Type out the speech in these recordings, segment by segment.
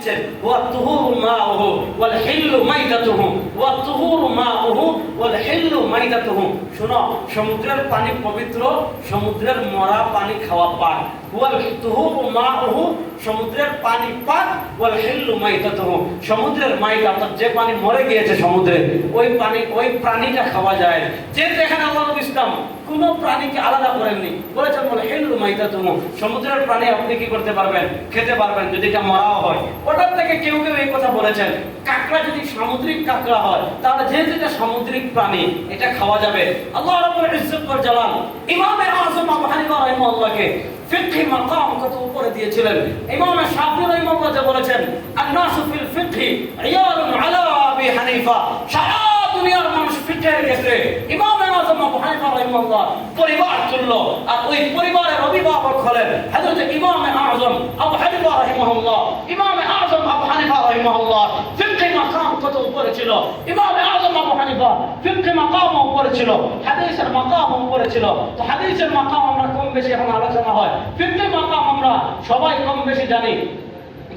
দিচ্ছেন, ওয়া তুহুরু মাউহু ওয়াল হিল্লু মাইতাতুহু, ওয়া তুহুরু মাউহু ওয়াল হিল্লু মাইতাতুহু। শোনো, সমুদ্রের পানি পবিত্র, সমুদ্রের মরা পানি খাওয়া পাক। ওয়াল তুহুরু মাউহু, সমুদ্রের পানি পাক। ওয়াল হিল্লু মাইতাতুহু, সমুদ্রের মাইতা অর্থাৎ যে পানি মরে গিয়েছে সমুদ্রে, ওই পানি ওই প্রাণীটা খাওয়া যায়। যে দেখেন আল্লাহ নবী ইসলাম কোন প্রাণীকে আলাদা করেননি, বলেছেন বলে হিল্লু মাইতাতুহু, সমুদ্রের প্রাণী আপনি কি করতে পারবেন, খেতে পারবেন যদি এটা মরাও হয়। ওটার থেকে কেউ কেউ এই কথা বলেছেন, কাঁকড়া যদি সামুদ্রিক কাঁকড়া হয় তাহলে যেহেতু এটা সামুদ্রিক প্রাণী এটা খাওয়া যাবে। আল্লাহ রাব্বুল ইজ্জত ওয়াল জালাল ইমামে আযম আবু হানিফা রাহিমাহুল্লাহকে ফিকহি মাকাম কত উপরে দিয়েছিলেন। ইমাম শাফিঈ রাহিমাহুল্লাহ যে বলেছেন, আন-নাসু ফিল ফিকহি ইয়ালুন আলা আবি হানিফা, সারা দুনিয়ার মানুষ ফিকহের ক্ষেত্রে ইমাম আযম আবু হানিফা রাহিমাহুল্লাহ পরিবার তুল্য। আর ওই পরিবারের অভিভাবক হলেন হযরত ইমাম আযম আবু হানিফা রাহিমাহুল্লাহ। ইমাম আযম আবু হানিফা রাহিমাহুল্লাহ ফিকহি মাকাম কত উপরে ছিল। ইমাম আযম আবু হানিফা ফিকহি মাকাম উপরে ছিল, হাদিসের মাকাম উপরে ছিল। তো হাদিসের মাকাম আমরা কম বেশি এখন আলোচনা হয়, ফিকহি মাকাম আমরা সবাই কম বেশি জানি।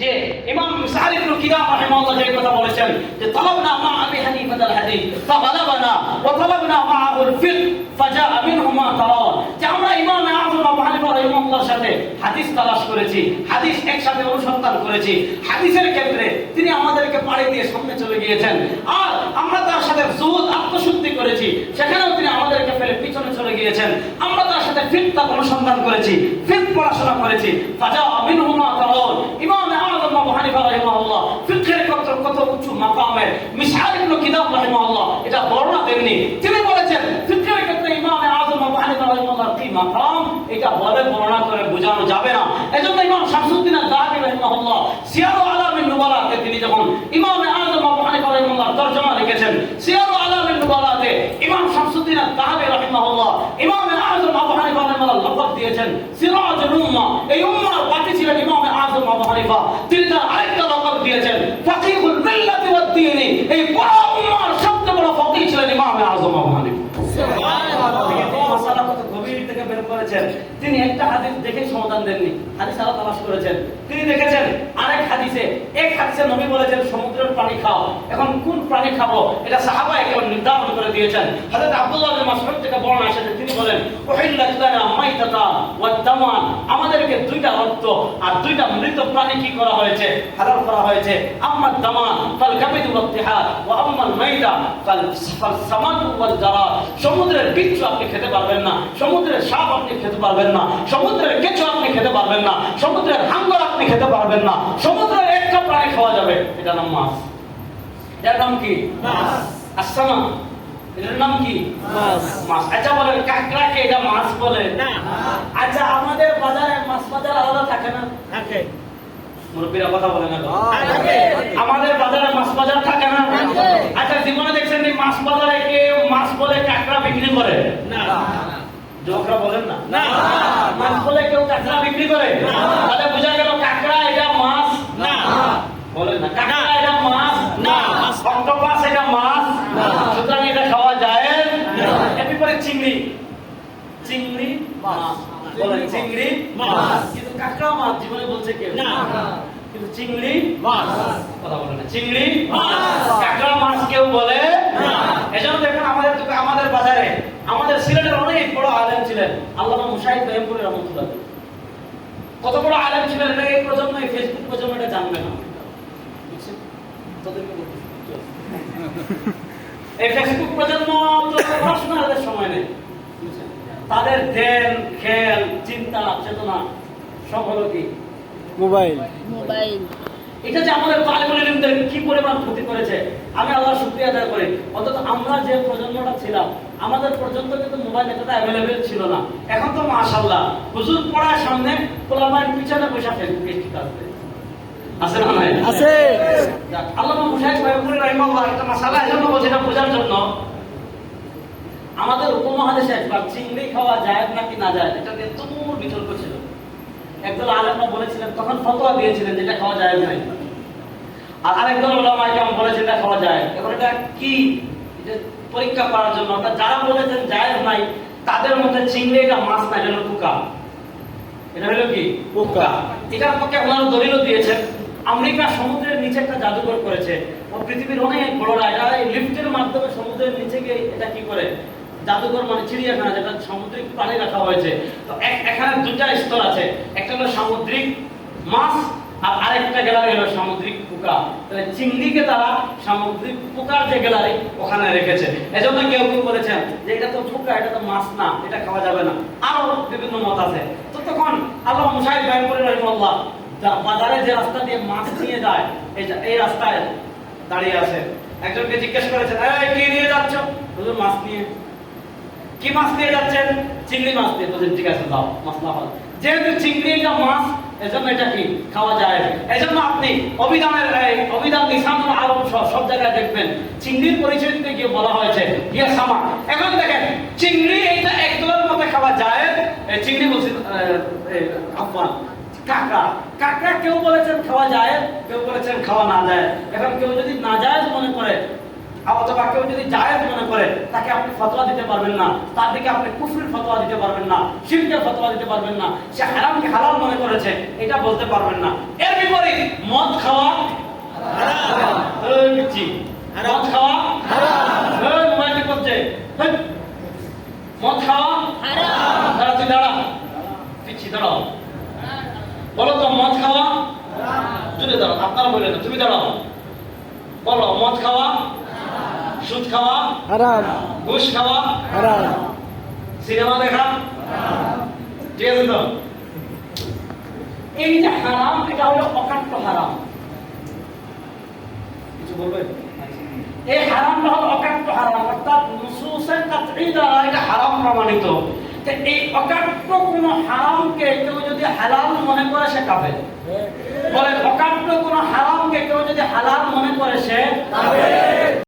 যে ইমাম সাঈদ ইবনে কিরাম রাহিমাহুল্লাহ যে কথা বলেছেন যে তালাবনা মা আবি হানিফা আল হাদিস ফাগালাবানা ওয়া তালাবনা মাআহু আল ফিকহ ফাজাআ মিনহু মা তারা, যে আমরা ইমাম আযম আবু হানিফা রাহিমাহুল্লাহর সাথে হাদিস তালাশ করেছি, হাদিস একসাথে অনুসন্ধান করেছি। হাদিসের ক্ষেত্রে তিনি আমাদেরকে পাড়ি দিয়ে সামনে চলে গিয়েছেন। আর আমরা তার সাথে যুহুদ আত্মশুদ্ধি করেছি, সেখানেও তিনি আমাদেরকে ফেলে পিছনে চলে গিয়েছেন। আমরা তার সাথে ফিকহ অনুসন্ধান করেছি, ফিকহ পড়াশোনা করেছি। ফাজাআ মিনহু মা তারা, ইমাম আযম আবু হানিফা রাহিমাহুল্লাহ ফিকহের কত উচ্চ মাকামে মিশআর ইবনে কিতাব রাহিমাহুল্লাহ এটা বর্ণনা দেননি। তিনি বলেছেন ফিকহের ক্ষেত্রে ইমাম আযম আবু হানিফা রাহিমাহুল্লাহর কি মাকাম এটা বলে বর্ণনা করে বোঝানো যাবে না। এজন্য ইমাম শামসুদ্দিন আয-যাহাবী রাহিমাহুল্লাহ সিয়ারু আলামিন নুবালাতে তিনি যখন ইমাম আযম আবু হানিফা রাহিমাহুল্লাহর তরজমা লিখেছেন, সিয়ারু আলামিন নুবালাতে ইমাম শামসুদ্দিন আয-যাহাবী রাহিমাহুল্লাহ ইমাম আযম আবু হানিফা রাহিমাহুল্লাহ লকব দিয়েছেন সিরাজুল উম্মাহ। এই উম্মাহর বাতি ছিলেন ইমাম আযম আবু হানিফা। তিনি তার আরেকটা লকব দিয়েছেন ফাকিহুল মিল্লাতি ওয়াদ দ্বীন। এই পুরো উম্মাহর সবচেয়ে বড় ফকিহ ছিলেন ইমাম আযম আবু হানিফা। সুবহানাল্লাহ। মাসালা কত গভীর থেকে বের করেছেন। তিনি একটা হাদিস দেখে সমাধান দেননি, হাদিস আরো তালাশ করেছেন। তিনি দেখেছেন আরেক হাদিসে, এক হাদিসে নবী বলেছেন সমুদ্রের পানি খাও। এখন কোন প্রাণী খাবো এটা সাহাবা একবার নির্ধারণ করে দিয়েছেন। হযরত আব্দুল্লাহ ইবনে মাসউদ থেকে বর্ণনা এসেছে, তিনি বলেন উহিল্লাত লানা মাইতাতা ওয়াদ দামান, আমাদেরকে দুইটা রক্ত আর দুইটা মৃত প্রাণী কি করা হয়েছে, হালাল করা হয়েছে। আম্মাদ দামান ফাল কাবিদু ওয়াত তিহাদ ওয়া আম্মাল মাইতা ফাল সামাদু ওয়াল জারাদ, সমুদ্রের বিচ্ছু আপনি খেতে পারবেন না, সমুদ্রের সাপ আপনি খেতে পারবেন না, সমুদ্রের কেঁচো আপনি খেতে পারবেন না, সমুদ্রের হাঙ্গর আপনি খেতে পারবেন না। সমুদ্রের একটা প্রাণী খাওয়া যাবে, এটার নাম মাছ। এটার নাম কি? মাছ। আসসামা, এটার নাম কি? মাছ। মাছ। আচ্ছা বলেন কাঁকড়াকে এটা মাছ বলে না? আচ্ছা আমাদের বাজারে মাছ বাজার আলাদা থাকে না? থাকে। মুরব্বিরা কথা বলে না? থাকে। আমাদের বাজারে মাছ বাজার থাকে না? থাকে। আচ্ছা জীবনে দেখছেন এই মাছ বাজারে কেউ মাছ বলে কাঁকড়া বিক্রি করে? না। যুবকরা বলেন না? না। মাছ বলে কেউ কাঁকড়া বিক্রি করে? না। তাহলে বোঝা গেল কাঁকড়া এটা মাছ না। বলেন না কাঁকড়া এটা মাছ না। অক্টোপাস এটা মাছ না। সুতরাং এটা খাওয়া যায় না। এরপরে চিংড়ি, চিংড়ি মাছ। বলেন চিংড়ি মাছ। কিন্তু কাঁকড়া মাছ জীবনে বলছে কেউ না। কিন্তু চিংড়ি মাছ কথা বলে না, চিংড়ি মাছ কাঁকড়া মাছ কেউ বলে না। এজন্য দেখেন আমাদের বাজারে আমাদের সিলেটের অনেক বড় আলেম ছিলেন আল্লামা মুশাহিদ রহিমপুরি রহমাতুল্লাহ। কত বড় আলেম ছিলেন এটা এই প্রজন্ম, এই ফেসবুক প্রজন্ম এটা জানবে না। এই ফেসবুক প্রজন্ম পড়াশোনার সময় নেই, তাদের ধ্যান খেয়াল চিন্তা চেতনা সব হলো কি মোবাইল। মোবাইল এটা যে আমাদের তালিবুল ইলমদের কি পরিমাণ ক্ষতি করেছে আমি আল্লাহর শুকরিয়া আদায় করি। অন্তত আমরা যে প্রজন্মটা ছিলাম আমাদের পর্যন্ত কিন্তু মোবাইল এতটা অ্যাভেলেবেল ছিল না। এখন তো মাশাআল্লাহ হুজুর পড়ার সামনে পোলাপাইন পিছনে বসে ফেসবুকে ঠিক আছে আছে না নাই? আছে। আল্লামা মুশাহিদ রহিমপুরি রাহিমাহুল্লাহ একটা মাসালা এজন্য বলছি এটা বোঝার জন্য। আমাদের উপমহাদেশে একবার চিংড়ি খাওয়া যায় নাকি না যায় এটা নিয়ে তুমুল বিতর্ক ছিল। একদল আলেমরা বলেছিলেন, তখন ফতোয়া দিয়েছিলেন যেটা খাওয়া যায় নাই, আর আরেকদল উলামা কেমন বলেছেন এটা খাওয়া যায়। এখন এটা কি পরীক্ষা করার জন্য অর্থাৎ যারা বলেছেন জায়েজ নাই তাদের মধ্যে চিংড়ি এটা মাছ না, এটা হলো পোকা। এটা হলো কি পোকা। এটার পক্ষে ওনারা দলিলও দিয়েছেন। আমেরিকা সমুদ্রের নিচে একটা জাদুঘর করেছে। ও পৃথিবীর অনেক বড় রাজা, এই লিফটের মাধ্যমে সমুদ্রের নিচে গিয়ে এটা কি করে, জাদুঘর মানে চিড়িয়াখানা, যেটা সামুদ্রিক প্রাণী রাখা হয়েছে। তো এখানে দুটা স্তর আছে, একটা হলো সামুদ্রিক মাছ আর আরেকটা গ্যালারি হলো সামুদ্রিক পোকা। তাহলে চিংড়িকে তারা সামুদ্রিক পোকার যে গ্যালারি ওখানে রেখেছে। এজন্য কেউ কেউ বলেছেন যে এটা তো পোকা, এটা তো মাছ না, এটা খাওয়া যাবে না। আরো বিভিন্ন মত আছে। তো তখন আল্লাহ মুসাইদ বাইপুরি রহিমাল্লাহ বাজারে যে রাস্তা দিয়ে মাছ নিয়ে যায়, এই রাস্তায় দাঁড়িয়ে আছে। একজনকে জিজ্ঞেস করেছেন, এই কি নিয়ে যাচ্ছ? হুজুর মাছ নিয়ে। কি মাছ নিয়ে যাচ্ছেন? চিংড়ি মাছ নিয়ে। বলছেন ঠিক আছে দাও, মাসলা হল। যেহেতু চিংড়ি এটা মাছ, এজন্য এটা কি খাওয়া যায়। এজন্য আপনি অভিধান নিসানুল আরব সব জায়গায় দেখবেন চিংড়ির পরিচয় দিতে গিয়ে বলা হয়েছে ইয়া সামা। এখন দেখেন চিংড়ি এটা একদলের মধ্যে খাওয়া যায়, চিংড়ি বলছেন আফওয়ান কাঁকড়া। কাঁকড়া কেউ বলেছেন খাওয়া যায়, কেউ বলেছেন খাওয়া না যায়। এখন কেউ যদি না যায় মনে করে অথবা কেউ যদি জায়েজ মনে করে, তাকে আপনি ফতোয়া দিতে পারবেন না, তার দিকে আপনি কুফরির ফতোয়া দিতে পারবেন না, শিরকের ফতোয়া দিতে পারবেন না। সে হারামকে হালাল মনে করেছে এটা বলতে পারবেন না। এর বিপরীত মদ খাওয়া হারাম। মদ খাওয়া হারাম। মোবাইলটি করছে মদ খাওয়া হারাম। দাঁড়া, তুই দাঁড়া, পিচ্ছি দাঁড়াও, বলো তো মদ খাওয়া জুড়ে দাঁড়াও, আপনারা বললেন তুমি দাঁড়াও, বলো মদ খাওয়া, সুদ খাওয়া হারাম, ঘুষ খাওয়া হারাম, সিনেমা দেখা হারাম। ঠিক আছে তো? এই যে হারাম, এটা হলো অকাট্য হারাম। কিছু বলবেন? এই হারামটা হলো অকাট্য হারাম, অর্থাৎ নুসুসে কাতঈ দ্বারা এটা হারাম প্রমাণিত। এই অকাট্য কোন হারামকে কেউ যদি হালাল মনে করে সে কাফের। বলে অকাট্য কোন হারামকে কেউ যদি হালাল মনে করে সে কাফের।